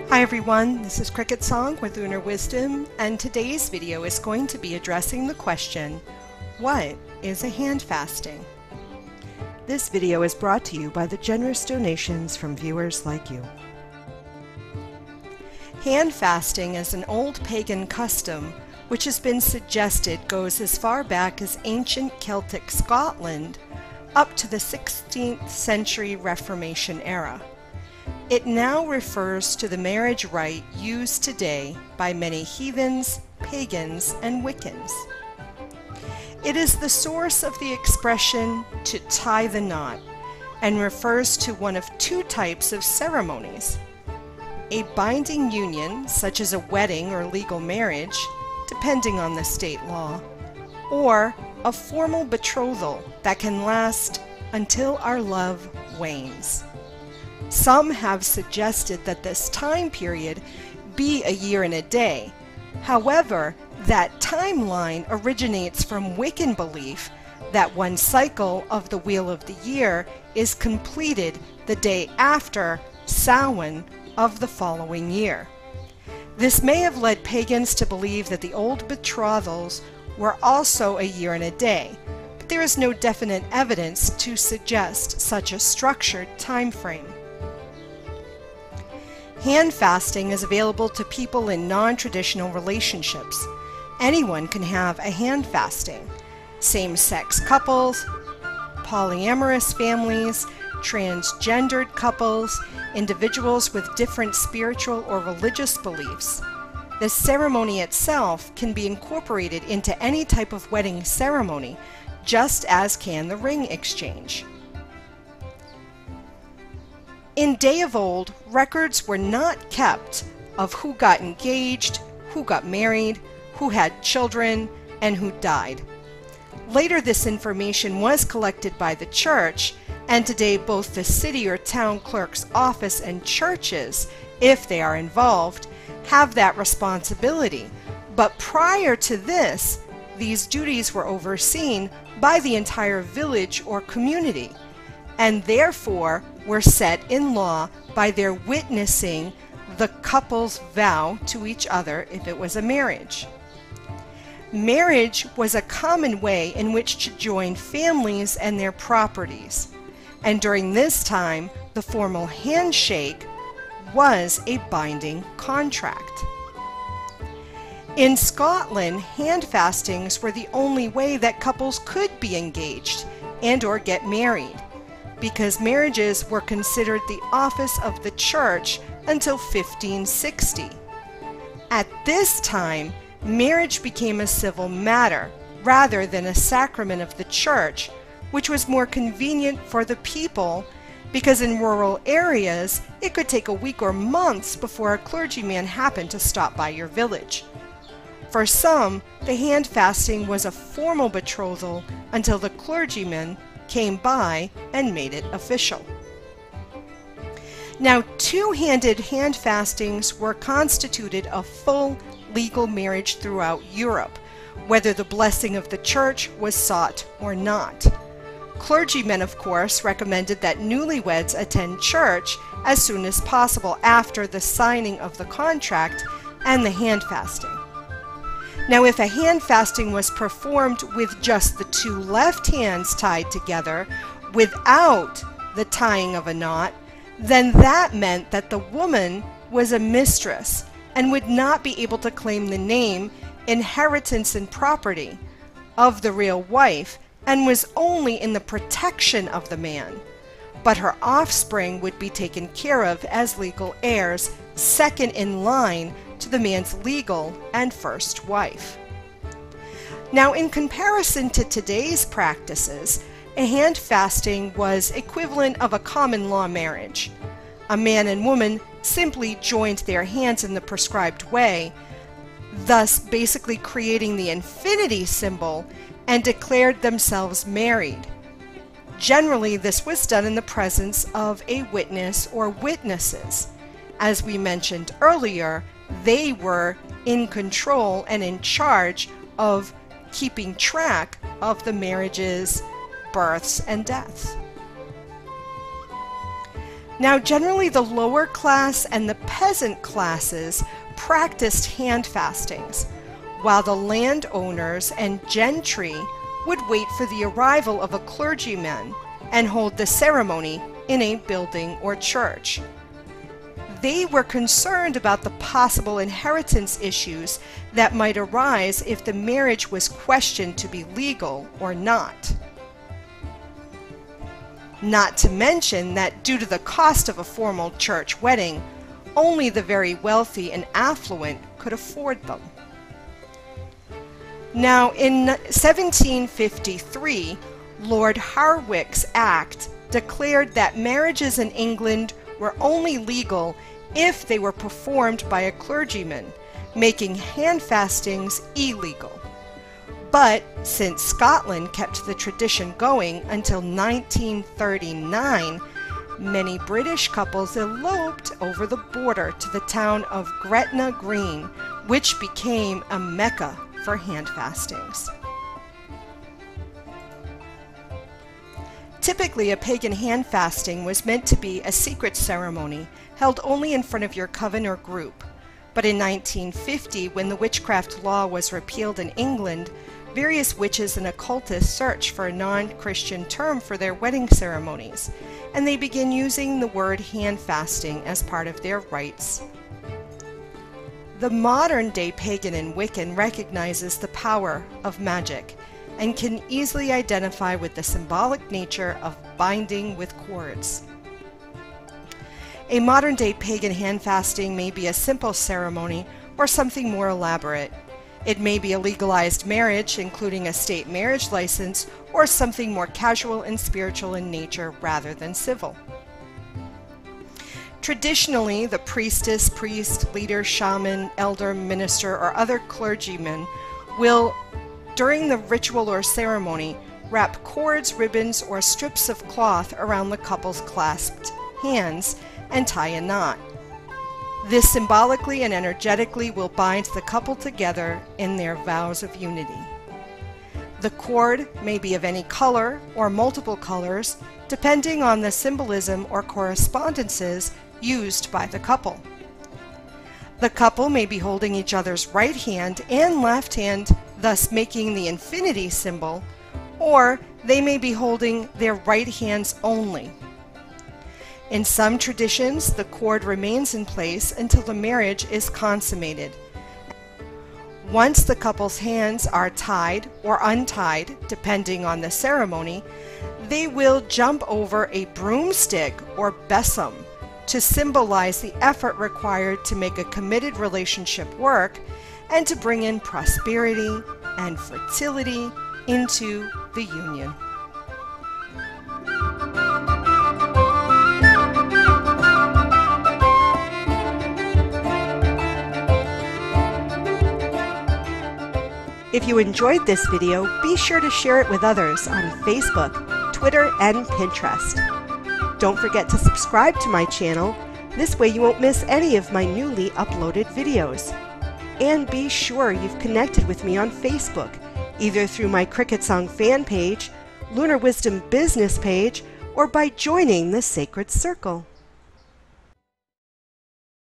Hi everyone, this is CricketSong with Lunar Wisdom, and today's video is going to be addressing the question, what is a hand fasting? This video is brought to you by the generous donations from viewers like you. Hand fasting is an old pagan custom which has been suggested goes as far back as ancient Celtic Scotland up to the 16th century Reformation era. It now refers to the marriage rite used today by many heathens, pagans, and Wiccans. It is the source of the expression to tie the knot and refers to one of two types of ceremonies: a binding union, such as a wedding or legal marriage, depending on the state law, or a formal betrothal that can last until our love wanes. Some have suggested that this time period be a year and a day. However, that timeline originates from Wiccan belief that one cycle of the Wheel of the Year is completed the day after Samhain of the following year. This may have led pagans to believe that the old betrothals were also a year and a day, but there is no definite evidence to suggest such a structured time frame. Hand fasting is available to people in non-traditional relationships. Anyone can have a hand fasting. Same-sex couples, polyamorous families, transgendered couples, individuals with different spiritual or religious beliefs. The ceremony itself can be incorporated into any type of wedding ceremony, just as can the ring exchange. In day of old, records were not kept of who got engaged, who got married, who had children, and who died. Later, this information was collected by the church, and today both the city or town clerk's office and churches, if they are involved, have that responsibility. But prior to this, these duties were overseen by the entire village or community, and therefore were set in law by their witnessing the couple's vow to each other if it was a marriage. Marriage was a common way in which to join families and their properties, and during this time the formal handshake was a binding contract. In Scotland, hand fastings were the only way that couples could be engaged and or get married, because marriages were considered the office of the church until 1560. At this time, marriage became a civil matter rather than a sacrament of the church, which was more convenient for the people, because in rural areas it could take a week or months before a clergyman happened to stop by your village. For some, the hand fasting was a formal betrothal until the clergyman came by and made it official. Now, two-handed hand fastings were constituted a full legal marriage throughout Europe, whether the blessing of the church was sought or not. Clergymen, of course, recommended that newlyweds attend church as soon as possible after the signing of the contract and the hand fasting. Now, if a hand fasting was performed with just the two left hands tied together without the tying of a knot, then that meant that the woman was a mistress and would not be able to claim the name, inheritance, and property of the real wife, and was only in the protection of the man. But her offspring would be taken care of as legal heirs, second in line to the man's legal and first wife. Now, in comparison to today's practices, a hand fasting was equivalent of a common law marriage. A man and woman simply joined their hands in the prescribed way, thus basically creating the infinity symbol, and declared themselves married. Generally, this was done in the presence of a witness or witnesses. As we mentioned earlier, they were in control and in charge of keeping track of the marriages, births, and deaths. Now, generally the lower class and the peasant classes practiced hand fastings, while the landowners and gentry would wait for the arrival of a clergyman and hold the ceremony in a building or church. They were concerned about the possible inheritance issues that might arise if the marriage was questioned to be legal or not. Not to mention that due to the cost of a formal church wedding, only the very wealthy and affluent could afford them. Now, in 1753, Lord Harwick's Act declared that marriages in England were only legal if they were performed by a clergyman, making hand fastings illegal. But since Scotland kept the tradition going until 1939, many British couples eloped over the border to the town of Gretna Green, which became a mecca for hand fastings. Typically, a pagan hand fasting was meant to be a secret ceremony held only in front of your coven or group. But in 1950, when the witchcraft law was repealed in England, various witches and occultists searched for a non-Christian term for their wedding ceremonies, and they began using the word hand fasting as part of their rites. The modern-day pagan and Wiccan recognizes the power of magic and can easily identify with the symbolic nature of binding with cords. A modern-day pagan hand fasting may be a simple ceremony or something more elaborate. It may be a legalized marriage, including a state marriage license, or something more casual and spiritual in nature rather than civil. Traditionally, the priestess, priest, leader, shaman, elder, minister, or other clergyman will, during the ritual or ceremony, wrap cords, ribbons, or strips of cloth around the couple's clasped hands and tie a knot. This symbolically and energetically will bind the couple together in their vows of unity. The cord may be of any color or multiple colors, depending on the symbolism or correspondences used by the couple. The couple may be holding each other's right hand and left hand, thus making the infinity symbol, or they may be holding their right hands only. In some traditions, the cord remains in place until the marriage is consummated. Once the couple's hands are tied or untied, depending on the ceremony, they will jump over a broomstick or besom to symbolize the effort required to make a committed relationship work and to bring in prosperity and fertility into the union. If you enjoyed this video, be sure to share it with others on Facebook, Twitter, and Pinterest. Don't forget to subscribe to my channel. This way you won't miss any of my newly uploaded videos. And be sure you've connected with me on Facebook, either through my CricketSong fan page, Lunar Wisdom business page, or by joining the Sacred Circle.